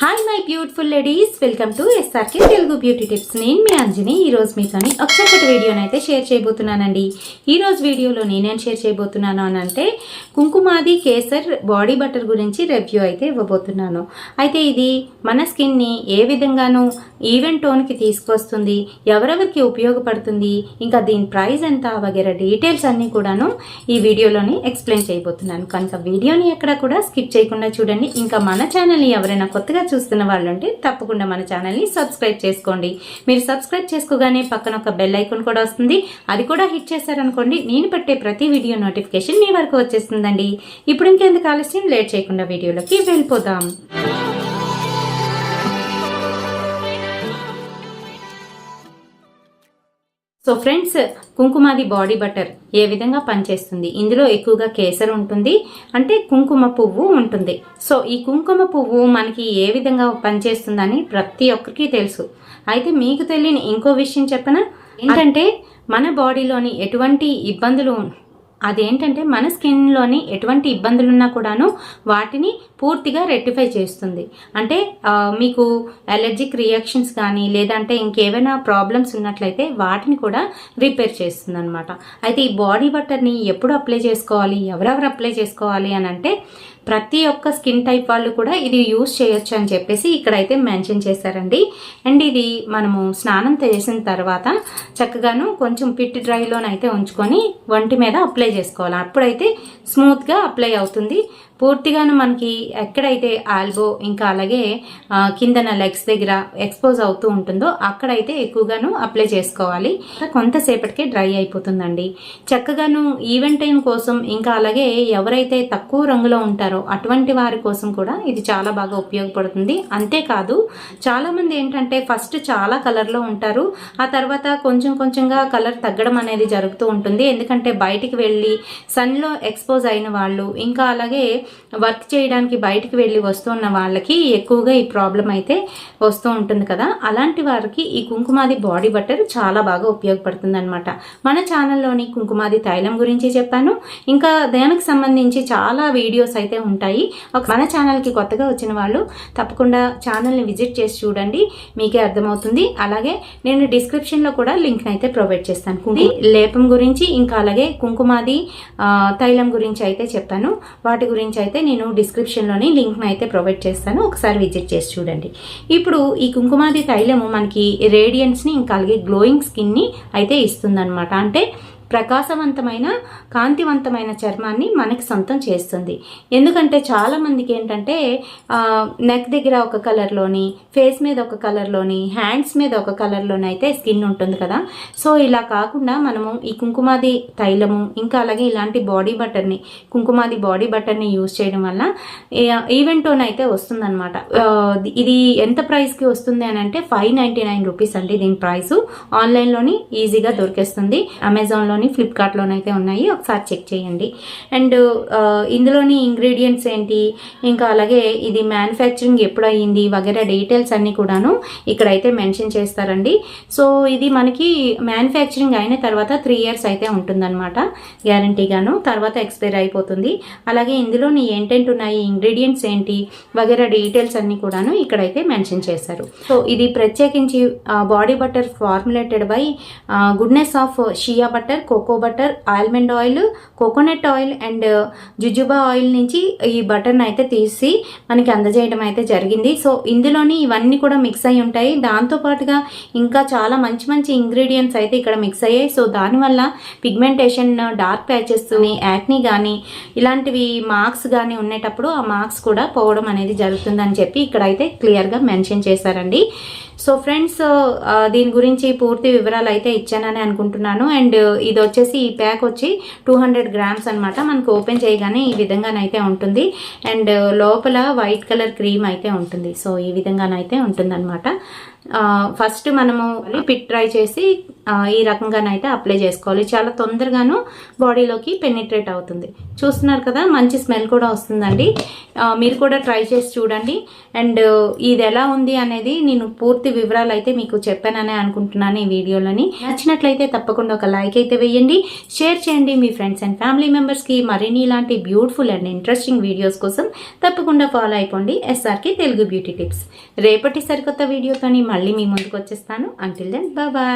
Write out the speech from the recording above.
Hi my beautiful ladies, welcome to SRK Telugu beauty tips. నేను మీ అంజని. ఈరోజు మీతోని ఒక చక్కటి వీడియోని అయితే షేర్ చేయబోతున్నానండి. ఈరోజు వీడియోలో నేనేం షేర్ చేయబోతున్నాను అని అంటే కుంకుమాది కేసర్ బాడీ బటర్ గురించి రివ్యూ అయితే ఇవ్వబోతున్నాను. అయితే ఇది మన స్కిన్ని ఏ విధంగానూ ఈవెన్ టోన్కి తీసుకొస్తుంది, ఎవరెవరికి ఉపయోగపడుతుంది, ఇంకా దీని ప్రైస్ ఎంత వగేరా డీటెయిల్స్ అన్నీ కూడాను ఈ వీడియోలోని ఎక్స్ప్లెయిన్ చేయబోతున్నాను. కనుక వీడియోని ఎక్కడ కూడా స్కిప్ చేయకుండా చూడండి. ఇంకా మన ఛానల్ని ఎవరైనా కొత్తగా చూస్తున్న వాళ్ళు ఉంటే తప్పకుండా మన ఛానల్ని సబ్స్క్రైబ్ చేసుకోండి. మీరు సబ్స్క్రైబ్ చేసుకోగానే పక్కన ఒక బెల్ ఐకాన్ కూడా వస్తుంది. అది కూడా హిట్ చేశారనుకోండి, నేను పెట్టే ప్రతి వీడియో నోటిఫికేషన్ మీ వరకు వచ్చేస్తుందండి. ఇప్పుడు ఇంకెందుకు ఆలస్యం, లేట్ చేయకుండా వీడియోలోకి వెళ్ళిపోదాం. So friends, Kumkumadi body butter ఏ విధంగా పనిచేస్తుంది, ఇందులో ఎక్కువగా కేసర్ ఉంటుంది, అంటే కుంకుమ పువ్వు ఉంటుంది. సో ఈ కుంకుమ పువ్వు మనకి ఏ విధంగా పనిచేస్తుందని ప్రతి ఒక్కరికి తెలుసు. అయితే మీకు తెలియని ఇంకో విషయం చెప్పనా, ఏంటంటే మన బాడీలోని ఎటువంటి ఇబ్బందులు, అదేంటంటే మన స్కిన్లోని ఎటువంటి ఇబ్బందులున్నా కూడాను వాటిని పూర్తిగా రెక్టిఫై చేస్తుంది. అంటే మీకు అలర్జిక్ రియాక్షన్స్ కానీ లేదంటే ఇంకేమైనా ప్రాబ్లమ్స్ ఉన్నట్లయితే వాటిని కూడా రిపేర్ చేస్తుంది అనమాట. అయితే ఈ బాడీ బటర్ని ఎప్పుడు అప్లై చేసుకోవాలి, ఎవరెవరు అప్లై చేసుకోవాలి అని అంటే ప్రతి ఒక్క స్కిన్ టైప్ వాళ్ళు కూడా ఇది యూజ్ చేయొచ్చు అని చెప్పేసి ఇక్కడైతే మెన్షన్ చేశారండి. అండ్ ఇది మనము స్నానం చేసిన తర్వాత చక్కగాను కొంచెం పిట్ డ్రైలోనైతే ఉంచుకొని ఒంటి మీద అప్లై చేసుకోవాలి. అప్పుడైతే స్మూత్గా అప్లై అవుతుంది. పూర్తిగాను మనకి ఎక్కడైతే ఆల్బో ఇంకా అలాగే కిందన లెగ్స్ దగ్గర ఎక్స్పోజ్ అవుతూ ఉంటుందో అక్కడైతే ఎక్కువగాను అప్లై చేసుకోవాలి. కొంతసేపటికే డ్రై అయిపోతుందండి. చక్కగాను ఈవెంట్ టైం కోసం ఇంకా అలాగే ఎవరైతే తక్కువ రంగులో ఉంటారో అటువంటి వారి కోసం కూడా ఇది చాలా బాగా ఉపయోగపడుతుంది. అంతేకాదు చాలామంది ఏంటంటే ఫస్ట్ చాలా కలర్లో ఉంటారు, ఆ తర్వాత కొంచెం కొంచెంగా కలర్ తగ్గడం అనేది జరుగుతూ ఉంటుంది. ఎందుకంటే బయటికి వెళ్ళి సన్లో ఎక్స్పోజ్ అయిన వాళ్ళు ఇంకా అలాగే వర్క్ చేయడానికి బయటికి వెళ్ళి వస్తున్న వాళ్ళకి ఎక్కువగా ఈ ప్రాబ్లం అయితే వస్తూ ఉంటుంది కదా. అలాంటి వారికి ఈ కుంకుమాది బాడీ బటర్ చాలా బాగా ఉపయోగపడుతుంది అనమాట. మన ఛానల్లోని కుంకుమాది తైలం గురించి చెప్పాను, ఇంకా దానికి సంబంధించి చాలా వీడియోస్ అయితే ఉంటాయి. మన ఛానల్కి కొత్తగా వచ్చిన వాళ్ళు తప్పకుండా ఛానల్ని విజిట్ చేసి చూడండి, మీకే అర్థమవుతుంది. అలాగే నేను డిస్క్రిప్షన్లో కూడా లింక్ని అయితే ప్రొవైడ్ చేస్తాను. లేపం గురించి ఇంకా అలాగే కుంకుమాది తైలం గురించి అయితే చెప్పాను. వాటి గురించి అయితే నేను డిస్క్రిప్షన్లోని లింక్ని అయితే ప్రొవైడ్ చేస్తాను, ఒకసారి విజిట్ చేసి చూడండి. ఇప్పుడు ఈ కుంకుమాది తైలము మనకి రేడియన్స్ని ఇంకా అలాగే గ్లోయింగ్ స్కిన్ని అయితే ఇస్తుందన్నమాట. అంటే ప్రకాశవంతమైన కాంతివంతమైన చర్మాన్ని మనకి సొంతం చేస్తుంది. ఎందుకంటే చాలామందికి ఏంటంటే నెక్ దగ్గర ఒక కలర్లోని, ఫేస్ మీద ఒక కలర్లోని, హ్యాండ్స్ మీద ఒక కలర్లోని అయితే స్కిన్ ఉంటుంది కదా. సో ఇలా కాకుండా మనము ఈ కుంకుమాది తైలము ఇంకా అలాగే ఇలాంటి బాడీ బటర్ని, కుంకుమాది బాడీ బటర్ని యూజ్ చేయడం వల్ల ఈవెన్ టోన్ అయితే వస్తుందన్నమాట. ఇది ఎంత ప్రైస్కి వస్తుంది అని అంటే 599 రూపీస్ అండి దీని ప్రైస్. ఆన్లైన్లోని ఈజీగా దొరికేస్తుంది. అమెజాన్లో, ఫ్లిప్కార్ట్లోనైతే ఉన్నాయి, ఒకసారి చెక్ చేయండి. అండ్ ఇందులోని ఇంగ్రీడియంట్స్ ఏంటి ఇంకా అలాగే ఇది మ్యానుఫ్యాక్చరింగ్ ఎప్పుడు అయ్యింది వగేరా డీటెయిల్స్ అన్నీ కూడాను ఇక్కడైతే మెన్షన్ చేస్తారండి. సో ఇది మనకి మ్యానుఫ్యాక్చరింగ్ అయిన తర్వాత 3 years అయితే ఉంటుందన్నమాట గ్యారంటీగాను, తర్వాత ఎక్స్పైర్ అయిపోతుంది. అలాగే ఇందులోని ఏంటంటే ఉన్నాయి, ఇంగ్రీడియంట్స్ ఏంటి వగేరా డీటెయిల్స్ అన్నీ కూడాను ఇక్కడైతే మెన్షన్ చేశారు. సో ఇది ప్రత్యేకించి body butter formulated by goodness of shea butter, cocoa butter, almond oil, coconut oil and jojoba oil నుంచి ఈ బటర్ని అయితే తీసి మనకి అందజేయడం అయితే జరిగింది. సో ఇందులోని ఇవన్నీ కూడా మిక్స్ అయి ఉంటాయి. దాంతోపాటుగా ఇంకా చాలా మంచి మంచి ఇంగ్రీడియంట్స్ అయితే ఇక్కడ మిక్స్ అయ్యాయి. సో దానివల్ల పిగ్మెంటేషన్, డార్క్ ప్యాచెస్, యాక్నీ కానీ ఇలాంటివి మార్క్స్ కానీ ఉండేటప్పుడు ఆ మార్క్స్ కూడా పోవడం అనేది జరుగుతుందని చెప్పి ఇక్కడైతే క్లియర్గా మెన్షన్ చేశారండి. సో ఫ్రెండ్స్, దీని గురించి పూర్తి వివరాలు అయితే ఇచ్చానని అనుకుంటున్నాను. అండ్ ఇది వచ్చేసి ఈ ప్యాక్ వచ్చి 200 grams అనమాట. మనకు ఓపెన్ చేయగానే ఈ విధంగానైతే ఉంటుంది. అండ్ లోపల వైట్ కలర్ క్రీమ్ అయితే ఉంటుంది. సో ఈ విధంగానైతే ఉంటుంది అనమాట. ఫస్ట్ మనము పిట్ ట్రై చేసి ఈ రకంగానైతే అప్లై చేసుకోవాలి. చాలా తొందరగాను బాడీలోకి పెనిట్రేట్ అవుతుంది. చూస్తున్నారు కదా, మంచి స్మెల్ కూడా వస్తుందండి. మీరు కూడా ట్రై చేసి చూడండి. అండ్ ఇది ఎలా ఉంది అనేది నేను పూర్తి వివరాలు అయితే మీకు చెప్పాననే అనుకుంటున్నాను ఈ వీడియోలోని. నచ్చినట్లయితే తప్పకుండా ఒక లైక్ అయితే వేయండి, షేర్ చేయండి మీ ఫ్రెండ్స్ అండ్ ఫ్యామిలీ మెంబర్స్కి. మరిన్ని ఇలాంటి బ్యూటిఫుల్ అండ్ ఇంట్రెస్టింగ్ వీడియోస్ కోసం తప్పకుండా ఫాలో అయిపోండి SRK తెలుగు బ్యూటీ టిప్స్. రేపటి సరికొత్త వీడియోతోని మళ్ళీ మీ ముందుకు వచ్చేస్తాను. Until then bye.